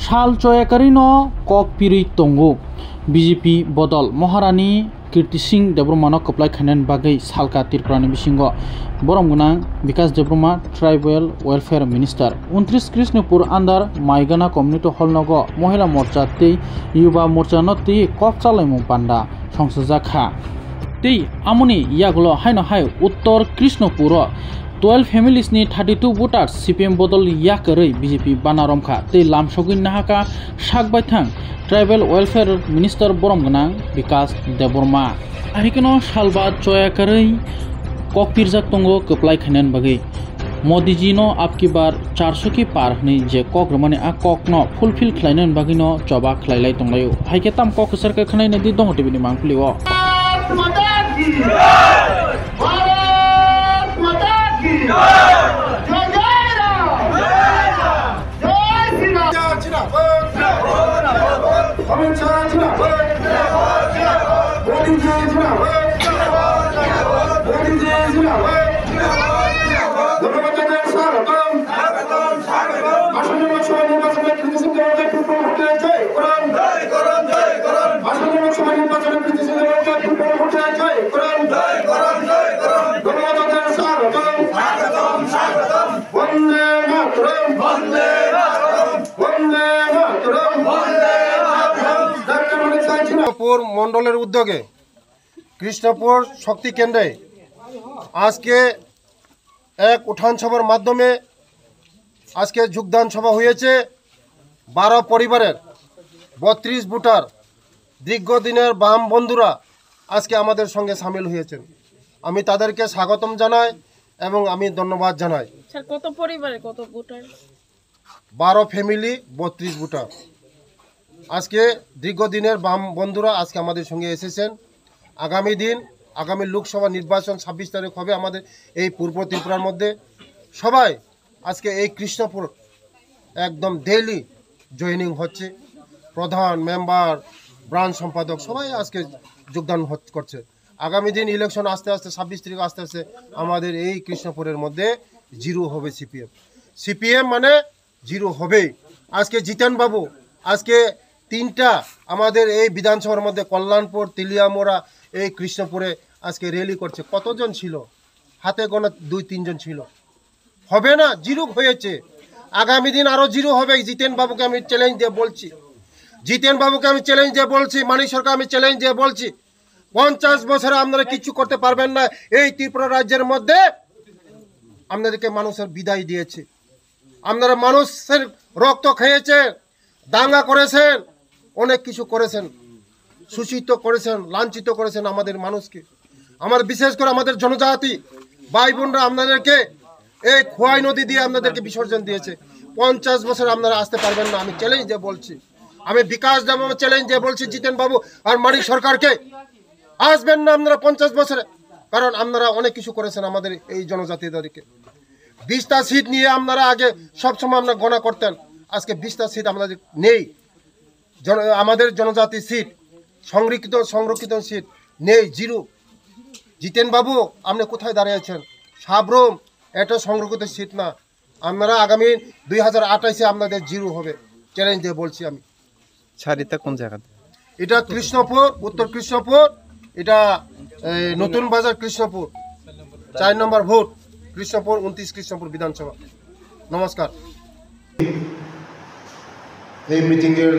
साल चयाकारिनो कक पिरि तंगो बीजेपी बदल महारानी कीर्ति सिंह देब्रमानो कप्लाय खायनायनि बागै सालका तिरप्रानि बिसिंगो बरमगोनां Vikas Debbarma tribal welfare minister 29 Krishnapur आन्दार माइगाना कम्युनिटी हल नगो महिला मोर्चा तै युवा मोर्चा न तै कक चालायमु पान्डा संसजाखा तै आमुनि यागलो हायनो हाय उत्तर Krishnapur 12 families ni 32 voters CPM bodol yakarei BJP banaromkha tei lamsogin nahaka sakbaithang tribal welfare minister boromgonang Vikas Deborma ahikeno salba choyakarei kokpirjak tongo keplai khainen bagi Modi ji no आपकी बार 400 की पार हनै जे कक रमाने आ कक न फुलफिल खलायनायनि बागै न जबा खलायलाय तंलायो हायके ताम कक सरकार खनायनि दि दङ टिभिनि मांखलिओ कृष्णपुर मंडलेर उद्योगे कृष्णपुर शक्ति केंद्रे आज के एक उठान सभार माध्यमे आज के যোগদান सभा হয়েছে 12 परिवारेर 32 ভোটার দীর্ঘদিনের বাম বন্ধুরা আজকে আমাদের সঙ্গে শামিল হয়েছেন আমি তাদেরকে স্বাগতম জানাই এবং আমি ধন্যবাদ জানাই স্যার কত পরিবারে কত ভোটার 12 ফ্যামিলি 32 ভোটার আজকে দীর্ঘদিনের বাম বন্ধুরা আজকে আমাদের সঙ্গে এসেছেন আগামী দিন আগামী লোকসভা নির্বাচন 26 তারিখ হবে আমাদের এই পূর্ব ত্রিপুরার মধ্যে সবাই আজকে এই কৃষ্ণপুর একদম ডেইলি জয়েনিং হচ্ছে প্রধান মেম্বার ব্রাঞ্চ সম্পাদক সবাই আজকে যোগদান করছে আগামী দিন ইলেকশন আস্তে আস্তে 26 তারিখ আস্তে আস্তে আমাদের এই কৃষ্ণপুরের মধ্যে জিরো হবে সিপিএম মানে জিরো হবে আজকে জিতেন বাবু আজকে তিনটা আমাদের এই বিধানসভার মধ্যে কল্যাণপুর তিলিয়ামোড়া এই কৃষ্ণপুরে আজকে র্যালি করছে কতজন ছিল হাতে গোনা 2-3 জন ছিল হবে না জিরো হয়েছে আগামী দিন আরো জিরো হবে জিতেন বাবুকে আমি চ্যালেঞ্জ দিয়ে বলছি জিতেন বাবুকে আমি চ্যালেঞ্জ দিয়ে বলছি মানিক সরকার আমি চ্যালেঞ্জ দিয়ে বলছি 50 বছরে আপনারা কিছু করতে পারবেন না এই ত্রিপুরা রাজ্যের মধ্যে আপনাদেরকে মানুষের বিদায় দিয়েছে আপনারা মানুষের রক্ত খেয়েছেন দাঙ্গা করেছেন অনেক কিছু করেছেন শোষিত করেছেন লাঞ্ছিত করেছেন আমাদের মানুষকে আমাদের বিশেষ করে আমাদের জনজাতি ভাই বোনরা আপনাদেরকে এই খোয়াই নদী দিয়ে আপনাদেরকে বিসর্জন দিয়েছে 50 বছর আপনারা আসতে পারবেন না আমি চ্যালেঞ্জ দিয়ে বলছি আমি বিকাশ দেব চ্যালেঞ্জ দিয়ে বলছি জিতেন বাবু আর মানিক সরকারকে আসবেন না আপনারা 50 বছরে কারণ আপনারা অনেক কিছু করেছেন আমাদের এই জনজাতিদেরকে 20টা সিট নিয়ে আপনারা আগে সব সময় আপনারা গণনা করতেন আজকে 20টা সিট আমাদের নেই আমাদের জনজাতি সিট সংরক্ষিত সিট নেই জিরো জিতেন বাবু আপনি কোথায় দাঁড়িয়েছেন সাবরুম এটা সংরক্ষিত সিট না আপনারা আগামী 2028 আপনাদের জিরো হবে চ্যালেঞ্জ দিয়ে বলছি আমি ছাড়িতা কোন জায়গাতে এটা কৃষ্ণপুর উত্তর কৃষ্ণপুর এটা নতুন বাজার কৃষ্ণপুর 4 নম্বর ভোট কৃষ্ণপুর 29 কৃষ্ণপুর বিধানসভা নমস্কার এই মিটিংয়ের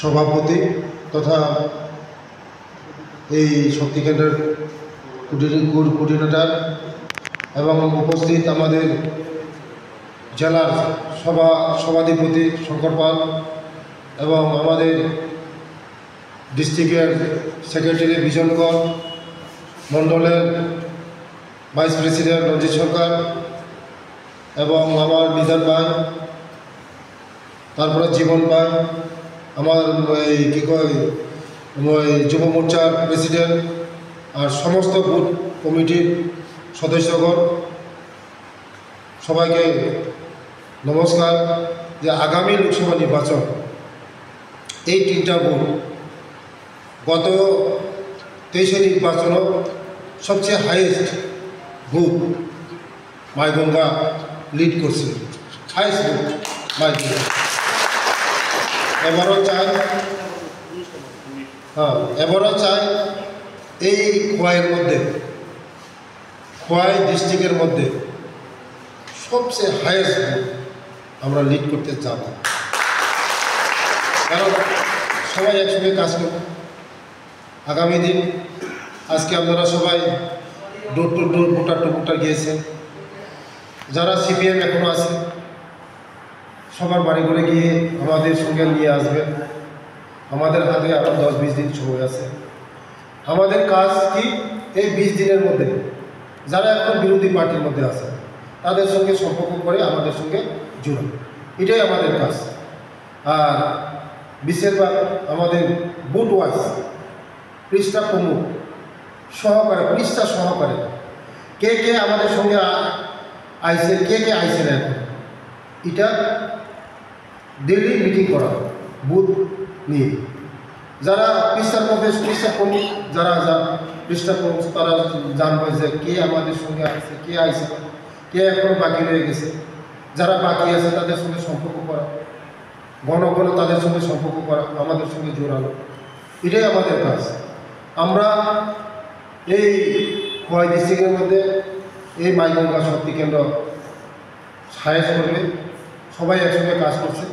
সভাপতি তথা এই শক্তি কেন্দ্রের কোঅর্ডিনেটর এবং উপস্থিত আমাদের জেলার সভাধিপতি শঙ্কর পাল এবং আমাদের ডিস্ট্রিক্টের সেক্রেটারি বিজন কর মণ্ডলের ভাইস প্রেসিডেন্ট রঞ্জিত সরকার এবং আমার নিজান ভাই তারপরে জীবন ভাই আমার এই কী কয় যুব মোর্চার প্রেসিডেন্ট আর সমস্ত বুথ কমিটির সদস্যগণ সবাইকে নমস্কার যে আগামী লোকসভা নির্বাচন এই তিনটা বুথ গত 23 নির্বাচনও সবচেয়ে হাইয়েস্ট বুথ মাইগঙ্গা লিড করছে হাইয়েস্ট বুথ মাইগঙ্গা এবারও চাই এই খোয়াইয়ের মধ্যে, খোয়াই ডিস্ট্রিক্টের মধ্যে সবচেয়ে হাইয়েস্ট আমরা লিড করতে যাব, কারণ সবাই একসঙ্গে কাজ করব। আগামী দিন আজকে আপনারা সবাই door to door voter to voter গিয়েছেন, যারা সিপিএম এখনও আছে সবার বাড়ি করে গিয়ে আমাদের সঙ্গে নিয়ে আসবেন। আমাদের হাতে আরও 10-20 দিন সময় আছে। আমাদের কাজ কি, এই 20 দিনের মধ্যে যারা এখন বিরোধী পার্টির মধ্যে আছে তাদের সঙ্গে সম্পর্ক করে আমাদের সঙ্গে জুড়ে, এটাই আমাদের কাজ। আর বিশেষভাবে আমাদের বুথ ওয়াইজ পৃষ্ঠা প্রমুখ সহকারে, পৃষ্ঠা সহকারে কে কে আমাদের সঙ্গে আইসে, কে কে আইসে না, এখন এটা ডেইলি মিটিং করা বুথ নিয়ে। যারা পৃষ্ঠার মধ্যে পৃষ্ঠা প্রমুখ, যারা পৃষ্ঠা প্রমুখ তারা জানবে যে কে আমাদের সঙ্গে আসছে, কে আইসে, কে এখনও বাকি রয়ে গেছে। যারা বাকি আছে তাদের সঙ্গে সম্পর্ক করা, ঘন ঘন তাদের সঙ্গে সম্পর্ক করা, আমাদের সঙ্গে জোড়ানো, এটাই আমাদের কাজ। আমরা এই খোয়াই ডিস্ট্রিক্টের মধ্যে এই মাইগঙ্গা শক্তি কেন্দ্র সাহায্য করবে, সবাই একসঙ্গে কাজ করছে।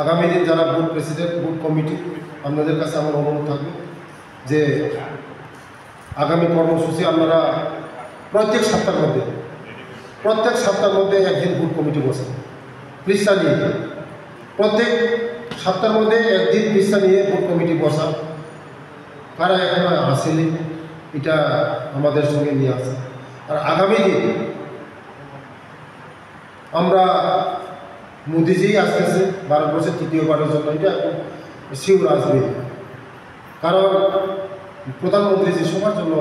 আগামী দিন যারা বুথ প্রেসিডেন্ট, বুথ কমিটি, আপনাদের কাছে আমার অনুরোধ থাকবে যে আগামী কর্মসূচি আপনারা প্রত্যেক সপ্তাহের মধ্যে একদিন বুথ কমিটি বসে পৃষ্ঠা নিয়ে, প্রত্যেক সপ্তাহের মধ্যে একদিন পৃষ্ঠা নিয়ে বুথ কমিটি বসা। কারা এখনো আসেনি এটা আমাদের সঙ্গে নিয়ে আসে। আর আগামী দিন আমরা মোদিজি আসতেছে ভারতবর্ষের তৃতীয়বারের জন্য, এটা শিওর আসবে, কারণ প্রধানমন্ত্রীজি সবার জন্য,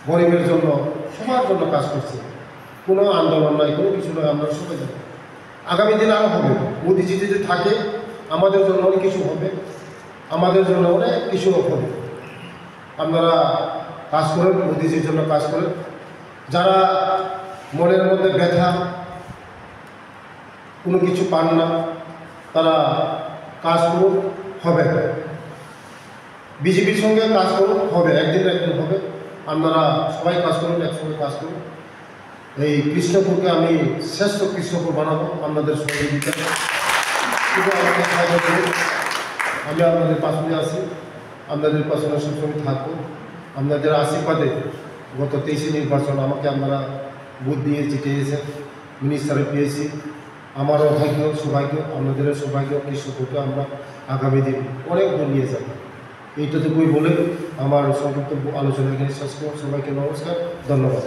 গরিবের জন্য, সবার জন্য কাজ করছে। কোনো আন্দোলন নয়, কোনো কিছু নয়, আমরা সবাই জানি। আগামী দিন আরও হবে, মোদিজি যদি থাকে আমাদের জন্য অনেক কিছু হবে, আমাদের জন্য অনেক কিছু হবে। আপনারা কাজ করেন, মোদিজির জন্য কাজ করেন। যারা মনের মধ্যে ব্যথা, কোনো কিছু পান না, তারা কাজ করুন, হবে। বিজেপির সঙ্গে কাজ করুন, হবে, একদিন না একদিন হবে। আপনারা সবাই কাজ করুন, একসঙ্গে কাজ করুন। এই কৃষ্ণপুরকে আমি শ্রেষ্ঠ কৃষ্ণপুর বানাবো আপনাদের সহযোগিতা। আমি আপনাদের পাশে আছি, আপনাদের পাশে সবসময় থাকবো। আপনাদের আশীর্বাদে গত 23 নির্বাচন আমাকে আপনারা ভোট দিয়ে জিতিয়েছেন, মিনিস্টারে পেয়েছি। আমারও ভাগ্য, সৌভাগ্য, আপনাদেরও সৌভাগ্য, কৃষ্ণপুরকে আমরা আগামী দিন অনেক দূর নিয়ে যাব। এইটুকুই বলে আমার সংক্ষিপ্ত আলোচনা এখানে শেষ করব। সবাইকে নমস্কার, ধন্যবাদ।